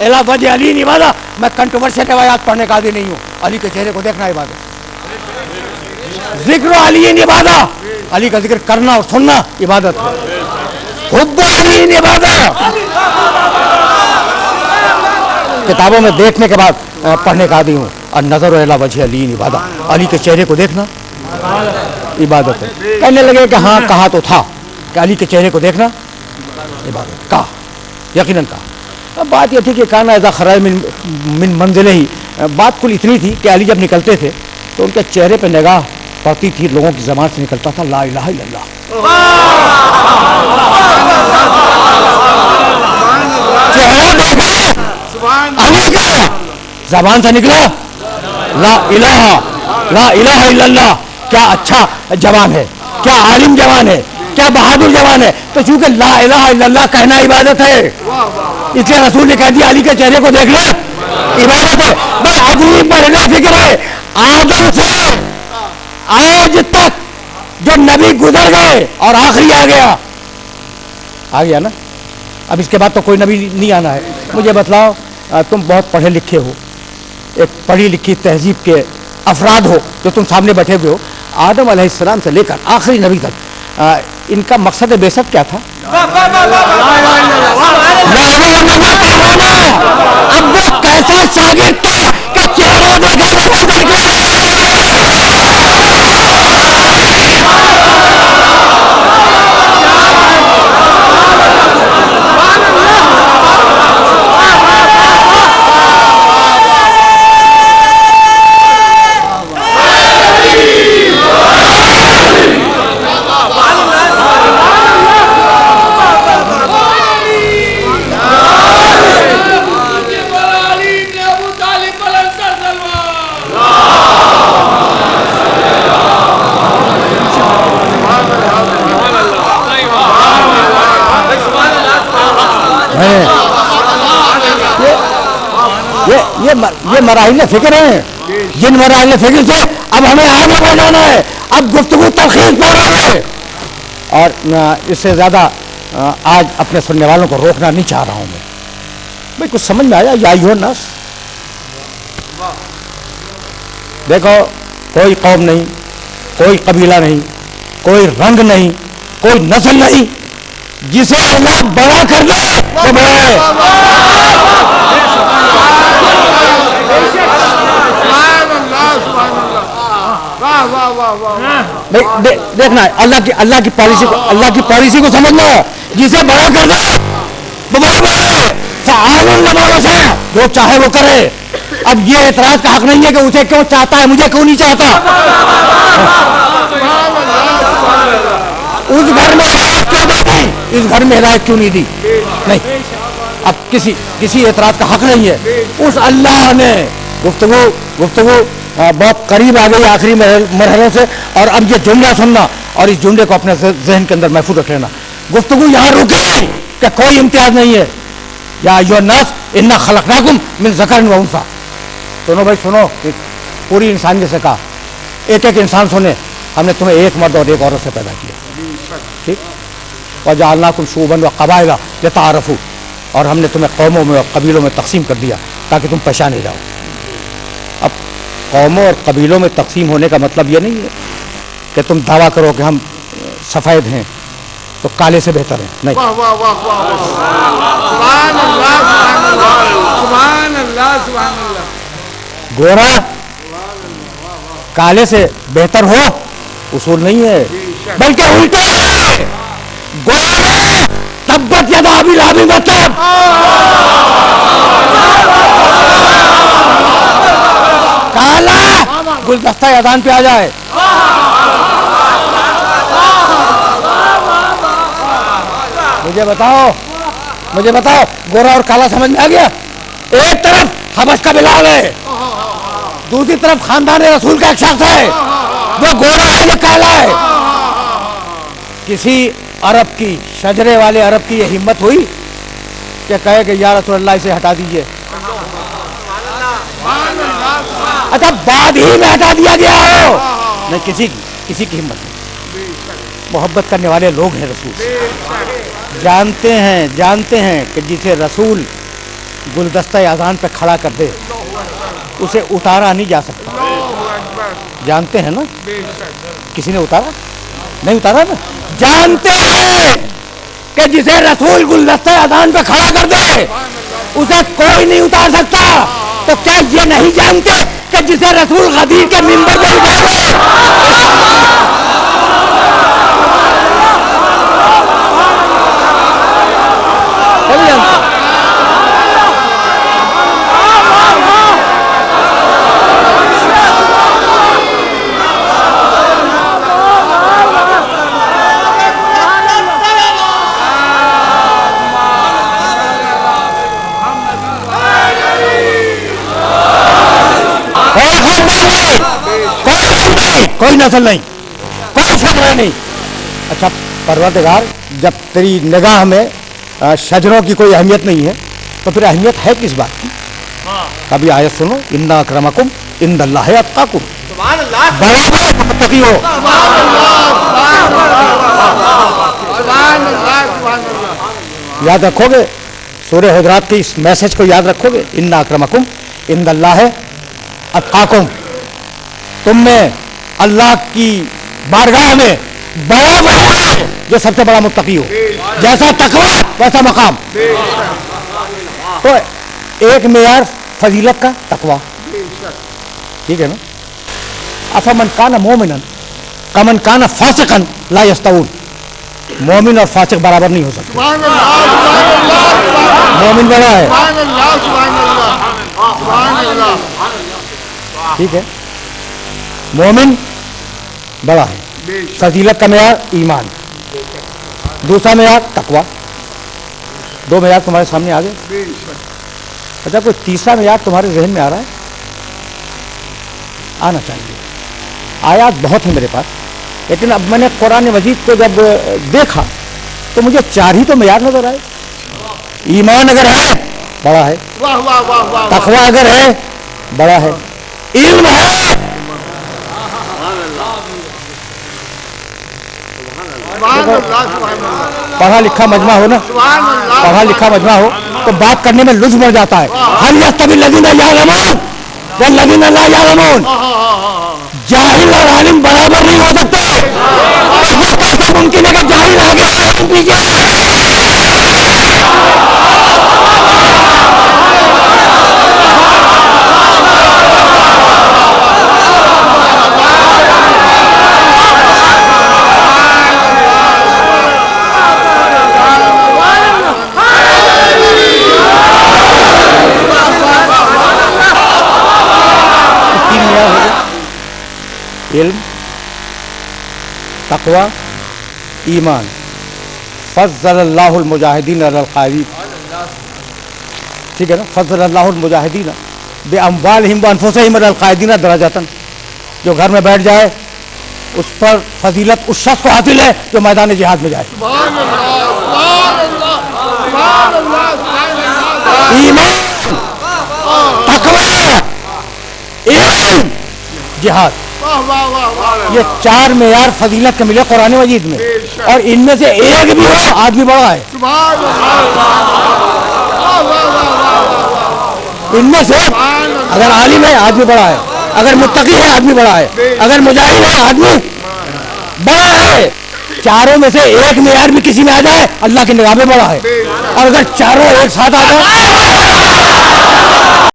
इला वजह अली इबादत। मैं कंट्रोवर्शियल रिवायात पढ़ने का आदी नहीं हूँ। अली के चेहरे को देखना इबादत, जिक्र अली इबादत, अली का जिक्र करना और सुनना इबादत है। हुब्ब अली इबादत, किताबों में देखने के बाद पढ़ने का आदी हूँ। और नजर इला वजह अली इबादत, अली के चेहरे को देखना इबादत है। कहने लगे कि हाँ कहा तो था कि अली के चेहरे को देखना इबादत, कहा यकीनन कहा। अब बात यह थी कि काना ऐसा खराज मिन मंजिल ही, बात कुल इतनी थी कि अली जब निकलते थे तो उनके चेहरे पे निगाह पड़ती थी, लोगों की ज़बान से निकलता था ला इलाहा इल्लल्लाह। चेहरा देखा अली का, ज़बान से निकला ला इलाहा इल्लल्लाह। क्या अच्छा जवान है, क्या आलिम जवान है, क्या बहादुर जवान है। तो चूंकि ला इलाहा इल्लल्लाह कहना इबादत है, इसलिए रसूल ने कह दिया अली के चेहरे को देखना इबादत है। बस अभी बढ़ना फिक्र है, आदम से आज तक जो नबी गुजर गए और आखिरी आ गया ना। अब इसके बाद तो कोई नबी नहीं आना है। मुझे बतलाओ, तुम बहुत पढ़े लिखे हो, एक पढ़ी लिखी तहजीब के अफराद हो जो तुम सामने बैठे हुए हो। आदम अलैहिस्सलाम से लेकर आखिरी नबी तक इनका मकसद बेसत क्या था? अब वो कैसा शागिर्द था कि चेहरा देखा ये मराहिल फिक्र है। जिन मराहिल फिक्र से अब हमें आगे बढ़ना है। अब गुफ्तगू तलखीस पर है और इससे ज़्यादा आज अपने सुनने वालों को रोकना नहीं चाह रहा हूँ मैं। भाई कुछ समझ में आया? या यो नस देखो, कोई कौम नहीं, कोई कबीला नहीं, कोई रंग नहीं, कोई नस्ल नहीं, जिसे अल्लाह बड़ा कर दे वो बड़ा है। देखना है अल्लाह की पॉलिसी को समझना है। जिसे बड़ा कर दे वो बड़ा है। जो चाहे वो करे। अब ये एतराज का हक नहीं है कि उसे क्यों चाहता है, मुझे क्यों नहीं चाहता। उस घर में इस घर में हिदायत क्यों नहीं दी? नहीं, अब किसी एतराज का हक नहीं है। उस अल्लाह ने गुफ्तगू बहुत करीब आ गई आखिरी मरहलों से। और अब ये जुमला सुनना और इस जुमले को अपने जहन के अंदर महफूज रख लेना। गुफ्तगू यहाँ रुकी कि कोई इम्तियाज नहीं है। या अय्युहन्नास इन्ना खलकनाकुम मिन ज़करिन व उन्सा। सुनो भाई सुनो, पूरी इंसानियत से कहा, एक एक इंसान सुने, हमने तुम्हें एक मर्द और एक औरत से पैदा किया, ठीक। वजअलनाकुम शुअबन व क़बाइल लितआरफ़ू, और हमने तुम्हें कौमों में और कबीलों में तकसीम कर दिया ताकि तुम पहचाने जाओ। अब कौमों और कबीलों में तकसीम होने का मतलब ये नहीं है कि तुम दावा करो कि हम सफ़ेद हैं तो काले से बेहतर हैं, नहीं। गोरा काले से बेहतर हो उसूल नहीं है, बल्कि उल्टा गोरा तब्बत यदा अबी लहब व तब। काला गुलदस्ता अजान पे आ जाए। मुझे बताओ गोरा और काला समझ में आ गया? एक तरफ हबश का बिलाल है, दूसरी तरफ खानदान रसूल का एक शख्स है, वो गोरा है जो काला है। किसी अरब की, शजरे वाले अरब की ये हिम्मत हुई कि कहे कि या रसूल अल्लाह इसे हटा दीजिए। अच्छा बाद ही में हटा दिया गया हो, नहीं, किसी की हिम्मत नहीं। मोहब्बत करने वाले लोग हैं रसूल, जानते हैं कि जिसे रसूल गुलदस्ता अजान पे खड़ा कर दे, उसे उतारा नहीं जा सकता। जानते हैं ना? किसी ने उतारा? नहीं उतारा ना। जानते हैं कि जिसे रसूल गुलदस्ता अजान पे खड़ा कर दे उसे कोई नहीं उतार सकता। तो क्या ये नहीं जानते कि जिसे रसूल गदीर के मिंबर पे बिठाए? कोई नस्ल नहीं, कोई शजरा नहीं। अच्छा परवरदिगार, जब तेरी निगाह में शजरों की कोई अहमियत नहीं है तो फिर अहमियत है किस बात की? कभी आयत सुनो, इन्ना अक्रमकुम इंदल्लाहि अत्काकुम, मुत्तकी हो। याद रखोगे सूरह हुजरात के इस मैसेज को याद रखोगे, इन्ना अक्रमकुम इंदल्लाहि अत्काकुम, तुम में अल्लाह की बारगाह में बड़ा बड़ा जो सबसे बड़ा मुत्तकी हो। जैसा तकवा वैसा मकाम। तो एक मेयार फजीलत का तकवा, ठीक है ना? अफमन काना मोमिनन कमन काना फासिकन ला यस्तऊन, मोमिन और फासिक बराबर नहीं हो सकते। मोमिन बड़ा है, ठीक है, मोमिन बड़ा है। फजीलत का मेयार ईमान, दूसरा मेयार तकवा। दो मेयार तुम्हारे सामने आ गए। अच्छा कोई तीसरा मेयार तुम्हारे जहन में आ रहा है? आना चाहिए। आयात बहुत है मेरे पास, लेकिन अब मैंने कुरान मजीद को जब देखा तो मुझे चार ही तो मेयार नजर आए। ईमान अगर है बड़ा है, तकवा अगर है बड़ा है, इल्म है, पढ़ा लिखा मजमा हो ना, पढ़ा लिखा मजमा हो तो बात करने में लुत्फ बढ़ जाता है। हल यस्तवी लज़ीना यअलमून वल्लज़ीना ला यअलमून, जाहिल और आलिम बराबर नहीं हो सकते। तो फिर कैसे मुमकिन है कि जाहिल आगे आलिम पीछे? इल्म, तकवा, ईमान। फज़्ज़लल्लाहुल मुजाहिदीन अलल क़ाइदीन, ठीक है ना? फज़्ज़लल्लाहुल मुजाहिदीन बिअम्वालिहिम व अनफुसिहिम अलल क़ाइदीन दरजतन, जो घर में बैठ जाए उस पर फजीलत उस शख्स को हासिल है जो मैदान जिहाद में जाए। ईमान, तकवा, इल्म, जिहाद, ये चार मेयार फजीलत के मिले कुरान मजीद में, और इनमें से एक भी हो आदमी बड़ा है। इनमें से अगर आलिम है आदमी बड़ा है, अगर मुत्तकी है आदमी बड़ा है, अगर मुजाहिद है आदमी बड़ा है। चारों में से एक मेयार भी किसी में आ जाए अल्लाह की निगाह में बड़ा है, और अगर चारों एक साथ आ जाए